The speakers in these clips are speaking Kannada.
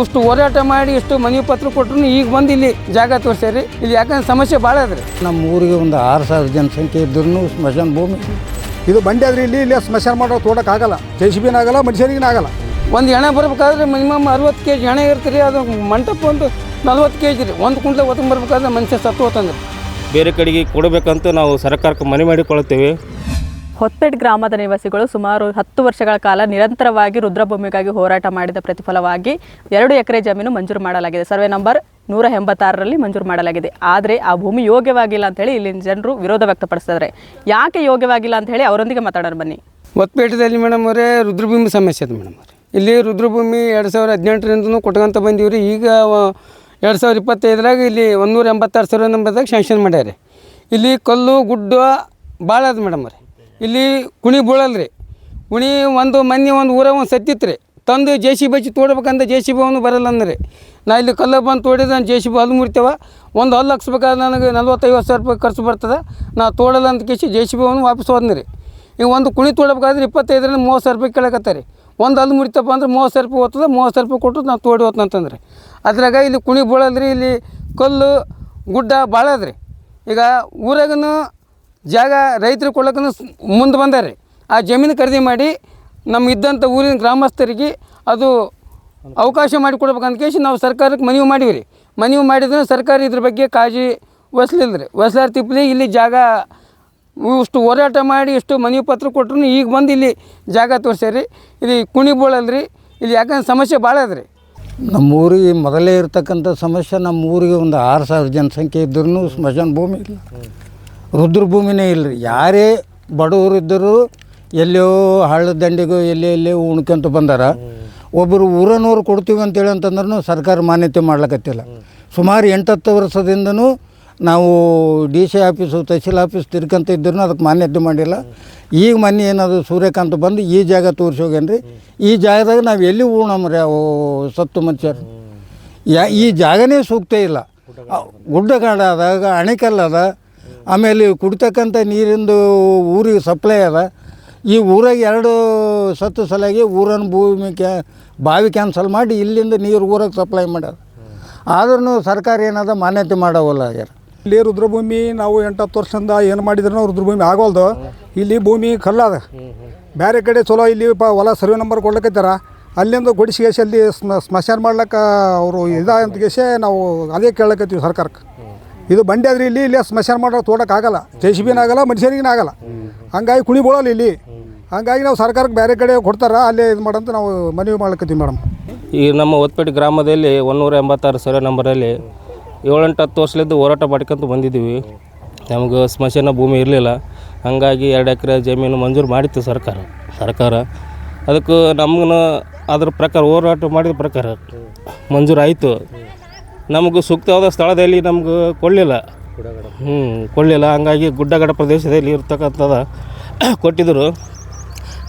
ಇಷ್ಟು ಹೋರಾಟ ಮಾಡಿ ಇಷ್ಟು ಮನವಿ ಪತ್ರ ಕೊಟ್ಟರು ಈಗ ಬಂದು ಇಲ್ಲಿ ಜಾಗ ತೋರಿಸ್ಯಾರಿ. ಇಲ್ಲಿ ಯಾಕಂದ್ರೆ ಸಮಸ್ಯೆ ಭಾಳ ಅದ್ರಿ. ನಮ್ಮ ಊರಿಗೆ ಒಂದು 6,000 ಜನಸಂಖ್ಯೆ ಇದ್ರೂ ಸ್ಮಶಾನ ಭೂಮಿ ಇದು ಬಂಡೆ ಆದ್ರೆ ಇಲ್ಲಿ ಸ್ಮಶಾನ ಮಾಡೋ ತೋಡಕ್ಕಾಗಲ್ಲ, JCBನಾಗಲ್ಲ, ಮನುಷ್ಯರಿಗೇನಾಗಲ್ಲ. ಒಂದು ಹೆಣ ಬರ್ಬೇಕಾದ್ರೆ ಮಿನಿಮಮ್ 60 kg ಹೆಣ ಇರ್ತೀರಿ. ಅದು ಮಂಟಪ ಒಂದು 40 kg ರೀ. ಒಂದು ಕುಂಟ್ಲೆ ಒತ್ತಂದು ಬರ್ಬೇಕಾದ್ರೆ ಮನುಷ್ಯ ಸತ್ತು ಹೋತಂದ್ರೆ ಬೇರೆ ಕಡೆಗೆ ಕೊಡಬೇಕಂತ ನಾವು ಸರ್ಕಾರಕ್ಕೆ ಮನವಿ ಮಾಡಿಕೊಳ್ಳುತ್ತೇವೆ. ಹೊಸಪೇಟೆ ಗ್ರಾಮದ ನಿವಾಸಿಗಳು ಸುಮಾರು 10 ವರ್ಷಗಳ ಕಾಲ ನಿರಂತರವಾಗಿ ರುದ್ರಭೂಮಿಗಾಗಿ ಹೋರಾಟ ಮಾಡಿದ ಪ್ರತಿಫಲವಾಗಿ 2 ಎಕರೆ ಜಮೀನು ಮಂಜೂರು ಮಾಡಲಾಗಿದೆ. ಸರ್ವೆ ನಂಬರ್ 186ರಲ್ಲಿ ಮಂಜೂರು ಮಾಡಲಾಗಿದೆ. ಆದರೆ ಆ ಭೂಮಿ ಯೋಗ್ಯವಾಗಿಲ್ಲ ಅಂತೇಳಿ ಇಲ್ಲಿನ ಜನರು ವಿರೋಧ ವ್ಯಕ್ತಪಡಿಸ್ತಿದ್ದಾರೆ. ಯಾಕೆ ಯೋಗ್ಯವಾಗಿಲ್ಲ ಅಂತ ಹೇಳಿ ಅವರೊಂದಿಗೆ ಮಾತಾಡೋಣ ಬನ್ನಿ. ಹೊಸಪೇಟೆದಲ್ಲಿ ಮೇಡಮ್ ಅವರೇ ರುದ್ರಭೂಮಿ ಸಮಸ್ಯೆ ಅದು ಮೇಡಮ್ ಅವ್ರೆ. ಇಲ್ಲಿ ರುದ್ರಭೂಮಿ 2018ರಿಂದನೂ ಕೊಟ್ಕೊಂತ ಬಂದೀವಿ ರೀ. ಈಗ 2025ರಾಗ ಇಲ್ಲಿ 186 ಸರ್ವೆ ನಂಬರ್ದಾಗ ಶಾಂಕ್ಷನ್ ಮಾಡ್ಯಾರ. ಇಲ್ಲಿ ಕಲ್ಲು ಗುಡ್ಡ ಭಾಳ ಅದು ಮೇಡಮ್ ಅವ್ರೆ. ಇಲ್ಲಿ ಕುಣಿ ಬೀಳಲ್ರಿ. ಕುಣಿ ಒಂದು ಮೊನ್ನೆ ಒಂದು ಊರಾಗ ಒಂದು ಸತ್ತಿತ್ತು ರೀ. ತಂದು JCB ಹಚ್ಚಿ ತೋಡ್ಬೇಕಂದ್ರೆ JCB ಅವನು ಬರಲ್ಲ ಅಂದ್ರೆ ನಾ ಇಲ್ಲಿ ಕಲ್ಲ ಬಂದು ತೋಡಿದ್ರೆ ನಾನು JCB ಹಲ್ಲು ಮುರಿತೇವೆ. ಒಂದು ಹಲ್ಲು ಹಾಕ್ಸ್ಬೇಕಾದ್ರೆ ನನಗೆ 40-50 ಸಾವಿರ ರೂಪಾಯಿ ಖರ್ಚು ಬರ್ತದೆ. ನಾ ತೋಡಲ್ಲ ಅಂತ ಕೇಸಿ JCB ಅವನು ವಾಪಸ್ ಹೋದ್ನಿ ರೀ. ಈಗ ಒಂದು ಕುಣಿ ತೋಡ್ಬೇಕಾದ್ರೆ 25ರಿಂದ 30 ಸಾವಿರ ರೂಪಾಯಿ ಕೇಳಕತ್ತಾರೆ. ಒಂದು ಹಲ್ಲು ಮುರಿತಪ್ಪ ಅಂದ್ರೆ 30 ಸಾವಿರ ರೂಪಾಯಿ ಹೋಗ್ತದೆ. 30 ಸಾವಿರ ರೂಪಾಯಿ ಕೊಟ್ಟು ನಾವು ತೋಡಿ ಹೋಗ್ತಂತಂದ್ರೆ ಅದ್ರಾಗ ಇಲ್ಲಿ ಕುಣಿ ಬೀಳಲ್ರಿ. ಇಲ್ಲಿ ಕಲ್ಲು ಗುಡ್ಡ ಭಾಳ ಅದ್ರಿ. ಈಗ ಊರಾಗನು ಜಾಗ ರೈತರು ಕೊಡೋಕ್ಕೂ ಮುಂದೆ ಬಂದಾರೆ. ಆ ಜಮೀನು ಖರೀದಿ ಮಾಡಿ ನಮ್ಮ ಇದ್ದಂಥ ಊರಿನ ಗ್ರಾಮಸ್ಥರಿಗೆ ಅದು ಅವಕಾಶ ಮಾಡಿಕೊಡ್ಬೇಕಂತ ಕೇಸಿ ನಾವು ಸರ್ಕಾರಕ್ಕೆ ಮನವಿ ಮಾಡೀವಿ ರೀ. ಮನವಿ ಮಾಡಿದ್ರೆ ಸರ್ಕಾರ ಇದ್ರ ಬಗ್ಗೆ ಕಾಳಜಿ ವಹಿಸ್ಲಿಲ್ಲ ರೀ. ವಹಿಸ್ಲಾರ ತಿಪ್ಪಲಿ ಇಲ್ಲಿ ಜಾಗ ಇಷ್ಟು ಹೋರಾಟ ಮಾಡಿ ಇಷ್ಟು ಮನವಿ ಪತ್ರ ಕೊಟ್ಟರು ಈಗ ಬಂದು ಇಲ್ಲಿ ಜಾಗ ತೋರಿಸ್ಯಾರಿ. ಇಲ್ಲಿ ಕುಣಿ ಬೀಳಲ್ರಿ. ಇಲ್ಲಿ ಯಾಕಂದ್ರೆ ಸಮಸ್ಯೆ ಭಾಳ ಅದ್ರಿ. ನಮ್ಮ ಊರಿಗೆ ಮೊದಲೇ ಇರ್ತಕ್ಕಂಥ ಸಮಸ್ಯೆ, ನಮ್ಮ ಊರಿಗೆ ಒಂದು 6,000 ಜನಸಂಖ್ಯೆ ಇದ್ರೂ ಸ್ಮಶಾನ ಭೂಮಿ ಇಲ್ಲ, ರುದ್ರಭೂಮಿನೇ ಇಲ್ಲ ರೀ. ಯಾರೇ ಬಡವರಿದ್ದರೂ ಎಲ್ಲೋ ಹಳ್ಳ ದಂಡಿಗೂ ಎಲ್ಲೇ ಉಣ್ಕೊಂತ ಬಂದಾರ. ಒಬ್ಬರು ಊರನವ್ರು ಕೊಡ್ತೀವಿ ಅಂತೇಳಿ ಅಂತಂದ್ರೂ ಸರ್ಕಾರ ಮಾನ್ಯತೆ ಮಾಡ್ಲಿಕ್ಕತ್ತಿಲ್ಲ. ಸುಮಾರು 8-10 ವರ್ಷದಿಂದನೂ ನಾವು DC ಆಫೀಸು ತಹಸೀಲ್ ಆಫೀಸ್ ತಿರ್ಕೊಂತ ಇದ್ರೂ ಅದಕ್ಕೆ ಮಾನ್ಯತೆ ಮಾಡಿಲ್ಲ. ಈಗ ಮೊನ್ನೆ ಏನದು ಸೂರ್ಯಕಾಂತ್ ಬಂದು ಈ ಜಾಗ ತೋರಿಸಿ ಹೋಗ್ಯಾನ ರೀ. ಈ ಜಾಗದಾಗ ನಾವು ಎಲ್ಲಿ ಉಣ್ಣಮ್ರಿ ಅವು ಸತ್ತು ಮನುಷ್ಯರು. ಈ ಜಾಗನೇ ಸೂಕ್ತ ಇಲ್ಲ. ಗುಡ್ಡಗಾಡ ಅದಾಗ ಅಣೆಕಲ್ಲು ಅದ. ಆಮೇಲೆ ಕುಡಿತಕ್ಕಂಥ ನೀರಿಂದು ಊರಿಗೆ ಸಪ್ಲೈ ಅದ. ಈ ಊರಾಗ 2 ಸತ್ತು ಸಲಾಗಿ ಊರನ್ನು ಭೂಮಿ ಬಾವಿ ಕ್ಯಾನ್ಸಲ್ ಮಾಡಿ ಇಲ್ಲಿಂದ ನೀರು ಊರಾಗ ಸಪ್ಲೈ ಮಾಡ್ಯಾರ. ಆದ್ರೂ ಸರ್ಕಾರ ಏನದ ಮಾನ್ಯತೆ ಮಾಡೋವಲ್ಲ ಆಗ್ಯಾರ. ಇಲ್ಲಿ ರುದ್ರಭೂಮಿ ನಾವು 8-10 ವರ್ಷದಿಂದ ಏನು ಮಾಡಿದ್ರು ರುದ್ರಭೂಮಿ ಆಗೋಲ್ದು. ಇಲ್ಲಿ ಭೂಮಿ ಕಲ್ಲದ. ಬೇರೆ ಕಡೆ ಚಲೋ ಇಲ್ಲಿ ಹೊಲ ಸರ್ವೆ ನಂಬರ್ ಕೊಡ್ಲಿಕ್ಕತ್ತಾರ. ಅಲ್ಲಿಂದ ಗೊಡಿಸಿಗೆಸಿ ಅಲ್ಲಿ ಸ್ಮಶಾನ ಮಾಡ್ಲಿಕ್ಕೆ ಅವರು ಅಂತ ಕೇಸೆ ನಾವು ಅದೇ ಕೇಳಕತ್ತೀವಿ ಸರ್ಕಾರಕ್ಕೆ. ಇದು ಬಂಡೆ ಆದ್ರೆ ಇಲ್ಲಿ ಸ್ಮಶಾನ ಮಾಡೋ ತೋಡಕ್ಕಾಗಲ್ಲ, JCBನಾಗಲ್ಲ, ಮನುಷ್ಯರಿಗೇನಾಗಲ್ಲ. ಹಂಗಾಗಿ ಕುಣಿ ಬೀಳಲ್ಲ ಇಲ್ಲಿ. ಹಂಗಾಗಿ ನಾವು ಸರ್ಕಾರಕ್ಕೆ ಬೇರೆ ಕಡೆ ಕೊಡ್ತಾರ ಅಲ್ಲೇ ಇದು ಮಾಡಂತ ನಾವು ಮನವಿ ಮಾಡ್ಲಕತ್ತೀವಿ ಮೇಡಮ್. ಈ ನಮ್ಮ ಹೊಸಪೇಟೆ ಗ್ರಾಮದಲ್ಲಿ 186 ಸರ್ವೆ ನಂಬರಲ್ಲಿ 7-10 ವರ್ಷದಿಂದ ಹೋರಾಟ ಮಾಡ್ಕೊಂತ ಬಂದಿದ್ದೀವಿ. ನಮಗೆ ಸ್ಮಶಾನ ಭೂಮಿ ಇರಲಿಲ್ಲ. ಹಾಗಾಗಿ 2 ಎಕರೆ ಜಮೀನು ಮಂಜೂರು ಮಾಡಿತ್ತು ಸರ್ಕಾರ. ಅದಕ್ಕೆ ನಮಗೂ ಅದ್ರ ಪ್ರಕಾರ ಹೋರಾಟ ಮಾಡಿದ ಪ್ರಕಾರ ಮಂಜೂರು ಆಯಿತು. ನಮಗೂ ಸೂಕ್ತವಾದ ಸ್ಥಳದಲ್ಲಿ ನಮ್ಗೆ ಕೊಡಲಿಲ್ಲ. ಹಂಗಾಗಿ ಗುಡ್ಡಗಾಡ ಪ್ರದೇಶದಲ್ಲಿ ಇರ್ತಕ್ಕಂಥದ್ದು ಕೊಟ್ಟಿದ್ದರು.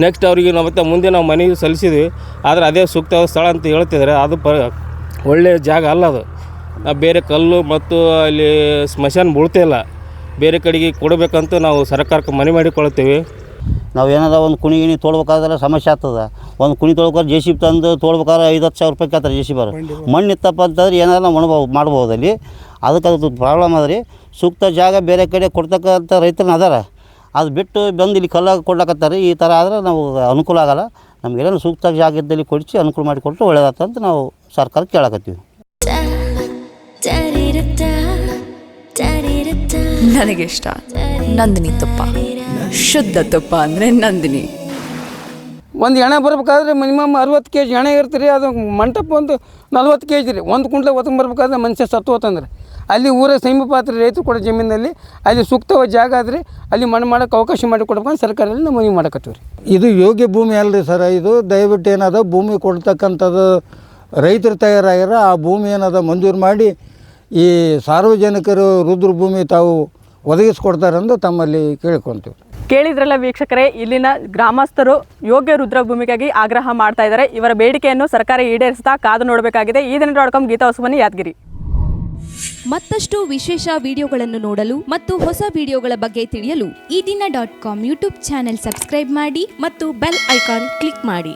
ನೆಕ್ಸ್ಟ್ ಅವರಿಗೆ ನಾವು ಮತ್ತೆ ಮುಂದೆ ನಾವು ಮನವಿ ಸಲ್ಲಿಸಿದ್ವಿ. ಆದರೆ ಅದೇ ಸೂಕ್ತವಾದ ಸ್ಥಳ ಅಂತ ಹೇಳ್ತಿದ್ದಾರೆ. ಅದು ಒಳ್ಳೆಯ ಜಾಗ ಅಲ್ಲ ಅದು. ಬೇರೆ ಕಲ್ಲು ಮತ್ತು ಅಲ್ಲಿ ಸ್ಮಶಾನ ಬೀಳ್ತಾ ಇಲ್ಲ. ಬೇರೆ ಕಡೆಗೆ ಕೊಡಬೇಕಂತ ನಾವು ಸರ್ಕಾರಕ್ಕೆ ಮನವಿ ಮಾಡಿಕೊಳ್ಳುತ್ತೇವೆ. ನಾವು ಏನಾದ ಒಂದು ಕುಣಿ ತೋಡ್ಬೇಕಾದ್ರೆ ಸಮಸ್ಯೆ ಆಗ್ತದೆ. ಒಂದು ಕುಣಿ ತೊಳ್ಬೇಕಾದ್ರೆ JCB ತಂದು ತೋಡ್ಬೇಕಾದ್ರೆ 5-10 ಸಾವಿರ ರೂಪಾಯಿ ಕೇಳ್ತಾರೆ JCB. ಮಣ್ಣು ಇತ್ತಪ್ಪ ಅಂತಂದ್ರೆ ಏನಾದ್ರು ನಾವು ಮಾಡ್ಬೋದು ಅಲ್ಲಿ. ಅದಕ್ಕೆ ಪ್ರಾಬ್ಲಮ್ ಅದ ರೀ. ಸೂಕ್ತ ಜಾಗ ಬೇರೆ ಕಡೆ ಕೊಡ್ತಕ್ಕಂಥ ರೈತರನ್ನ ಅದಾರ. ಅದು ಬಿಟ್ಟು ಬಂದು ಇಲ್ಲಿ ಕಲ್ಲಾಗ ಕೊಡ್ಲಕತ್ತಾರೆ. ಈ ಥರ ಆದರೆ ನಾವು ಅನುಕೂಲ ಆಗೋಲ್ಲ. ನಮಗೇನೋ ಸೂಕ್ತ ಜಾಗದಲ್ಲಿ ಕೊಡಿಸಿ ಅನುಕೂಲ ಮಾಡಿಕೊಟ್ರೆ ಒಳ್ಳೆಯದಾಗ್ತಂತ ನಾವು ಸರ್ಕಾರಕ್ಕೆ ಕೇಳಕತ್ತೀವಿ. ನನಗಿಷ್ಟ ನಂದಿನಿ ತುಪ್ಪ, ಶುದ್ಧ ತುಪ್ಪ ಅಂದರೆ ನಂದಿನಿ. ಒಂದು ಹೆಣ ಬರ್ಬೇಕಾದ್ರೆ ಮಿನಿಮಮ್ 60 kg ಹೆಣ ಇರ್ತೀರಿ. ಅದು ಮಂಟಪ ಒಂದು 40 kg ರೀ. ಒಂದು ಕುಂಟ್ಲೆ ಒತ್ತಂದು ಬರ್ಬೇಕಾದ್ರೆ ಮನುಷ್ಯ ಸತ್ತು ಹೋತಂದ್ರೆ ಅಲ್ಲಿ ಊರ ಸಮೀಪಾತ್ರ ರೈತರು ಕೊಡೋ ಜಮೀನಲ್ಲಿ ಅಲ್ಲಿ ಸೂಕ್ತವಾದ ಜಾಗ ಆದ್ರಿ. ಅಲ್ಲಿ ಮಣ್ಣು ಮಾಡೋಕ್ಕೆ ಅವಕಾಶ ಮಾಡಿಕೊಡ್ಬೇಕಂತ ಸರ್ಕಾರದಲ್ಲಿ ನಾವು ಮನವಿ ಮಾಡಕತ್ತೀವಿ ರೀ. ಇದು ಯೋಗ್ಯ ಭೂಮಿ ಅಲ್ರಿ ಸರ್. ಇದು ದಯವಿಟ್ಟು ಏನದ ಭೂಮಿ ಕೊಡ್ತಕ್ಕಂಥದ್ದು ರೈತರು ತಯಾರಾಗ್ಯಾರ. ಆ ಭೂಮಿ ಏನದ ಮಂಜೂರು ಮಾಡಿ ಈ ಸಾರ್ವಜನಿಕರು ರುದ್ರಭೂಮಿ ತಾವು ಒದಗಿಸ್ಕೊಡ್ತಾರಂದು ತಮ್ಮಲ್ಲಿ ಕೇಳ್ಕೊತೀವಿ. ಕೇಳಿದ್ರಲ್ಲ ವೀಕ್ಷಕರೇ, ಇಲ್ಲಿನ ಗ್ರಾಮಸ್ಥರು ಯೋಗ್ಯ ರುದ್ರಭೂಮಿಗಾಗಿ ಆಗ್ರಹ ಮಾಡ್ತಾ ಇದ್ದಾರೆ. ಇವರ ಬೇಡಿಕೆಯನ್ನು ಸರ್ಕಾರ ಈಡೇರಿಸ್ತಾ ಕಾದು ನೋಡಬೇಕಾಗಿದೆ. ಈ ದಿನ ಗೀತಾ ಹೊಸಮನಿ, ಯಾದಗಿರಿ. ಮತ್ತಷ್ಟು ವಿಶೇಷ ವಿಡಿಯೋಗಳನ್ನು ನೋಡಲು ಮತ್ತು ಹೊಸ ವಿಡಿಯೋಗಳ ಬಗ್ಗೆ ತಿಳಿಯಲು ಈ ದಿನ .com ಯೂಟ್ಯೂಬ್ ಚಾನೆಲ್ ಸಬ್ಸ್ಕ್ರೈಬ್ ಮಾಡಿ ಮತ್ತು ಬೆಲ್ ಐಕಾನ್ ಕ್ಲಿಕ್ ಮಾಡಿ.